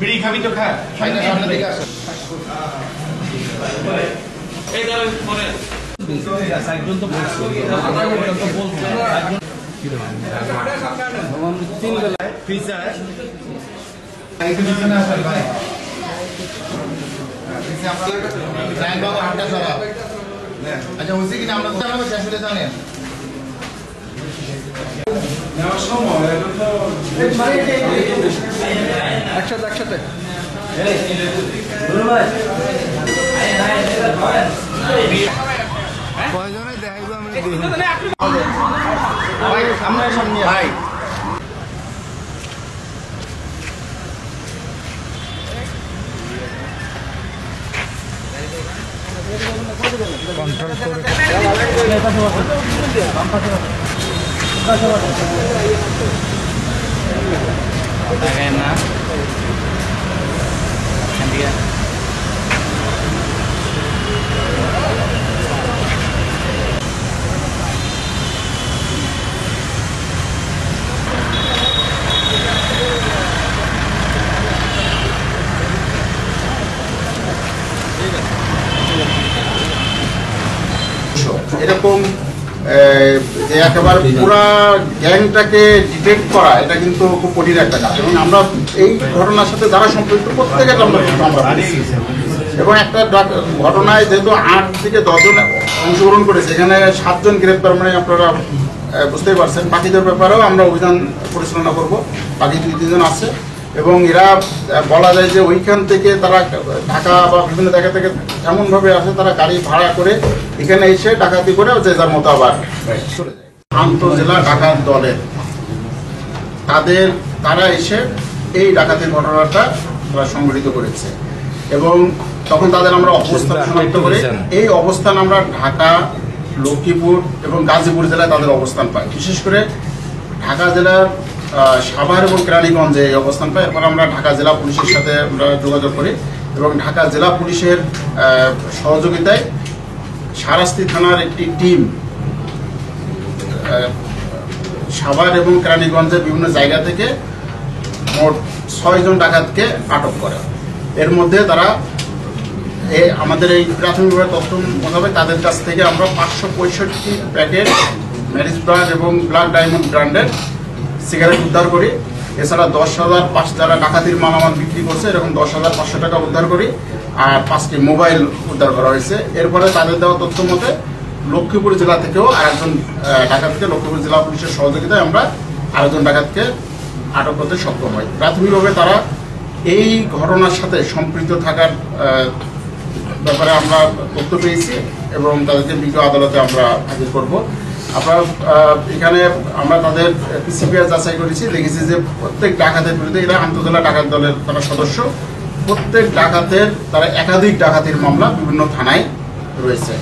বিড়ি খাবি তো খা। সামনে দিকে আসো। এই দাও পরে একজন তো বলছে তিন বেলায় ফ্রিজার আচ্ছা হচ্ছে কিনা আমরা শেষ হলে জানেন একসাথে কয়জনে দেখাইবো আমরা সামনে ভাই কন্ট্রোল করে না এরকম একেবারে পুরা গ্যাংটাকে ডিটেক্ট করা এটা কিন্তু খুব কঠিন একটা কাজ এবং আমরা এই ঘটনার সাথে যারা সম্পৃক্ত প্রত্যেকের আমরা এবং একটা ঘটনায় যেহেতু 8 থেকে 10 জন অংশগ্রহণ করেছে এখানে 7 জন গ্রেপ্তার মানে আপনারা বুঝতেই পারছেন বাকিদের ব্যাপারেও আমরা অভিযান পরিচালনা করব বাকি 2-3 জন আছে এবং এরা বলা যায় যে ওইখান থেকে তারা ঢাকা বা বিভিন্ন জায়গা থেকে এমনভাবে আসে তারা গাড়ি ভাড়া করে এখানে এসে ডাকাতি করে যে যার মতো আবার চলে যায় আন্তঃজেলা ডাকাত দলের তারা এসে এই ডাকাতির ঘটনাটা সংঘটিত করেছে এবং তখন তাদের আমরা অবস্থান শনাক্ত করে এই অবস্থান আমরা ঢাকা লক্ষ্মীপুর এবং গাজীপুর জেলায় তাদের অবস্থান পাই বিশেষ করে ঢাকা জেলার সাভার এবং কেরানীগঞ্জে এই অবস্থান পাই এরপর আমরা ঢাকা জেলা পুলিশের সাথে আমরা যোগাযোগ করি এবং ঢাকা জেলা পুলিশের সহযোগিতায় সারাস্তি থানার একটি টিম সাভার এবং কেরানীগঞ্জের বিভিন্ন জায়গা থেকে মোট 6 জন ডাকাতকে আটক করে এর মধ্যে তারা আমাদের এই প্রাথমিকভাবে তথ্য মোতাবেক তাদের কাছ থেকে আমরা 565 প্যাকেট ম্যারিজ ব্র্যান্ড এবং ব্ল্যাক ডায়মন্ড ব্র্যান্ডের সিগারেট উদ্ধার করি এছাড়া 10,000 যারা ডাকাতির মালামাল বিক্রি করছে এরকম 10,500 টাকা উদ্ধার করি আর 5টি মোবাইল উদ্ধার করা হয়েছে এরপরে তাদের দেওয়া তথ্য মতে লক্ষ্মীপুর জেলা থেকেও আরেকজন ডাকাতকে লক্ষ্মীপুর জেলা পুলিশের সহযোগিতায় আমরা আরেকজন ডাকাতকে আটক করতে সক্ষম হয় প্রাথমিকভাবে তারা এই ঘটনার সাথে সম্পৃক্ত থাকার ব্যাপারে আমরা তথ্য পেয়েছি এবং তাদেরকে বিজ্ঞ আদালতে আমরা হাজির করব আপনারা এখানে আমরা তাদের পিসিপিআর যাচাই করেছি দেখেছি যে প্রত্যেক ডাকাতের বিরুদ্ধে এরা আন্তঃজেলা ডাকাত দলের তারা সদস্য প্রত্যেক ডাকাতের তারা একাধিক ডাকাতির মামলা বিভিন্ন থানায় রয়েছে।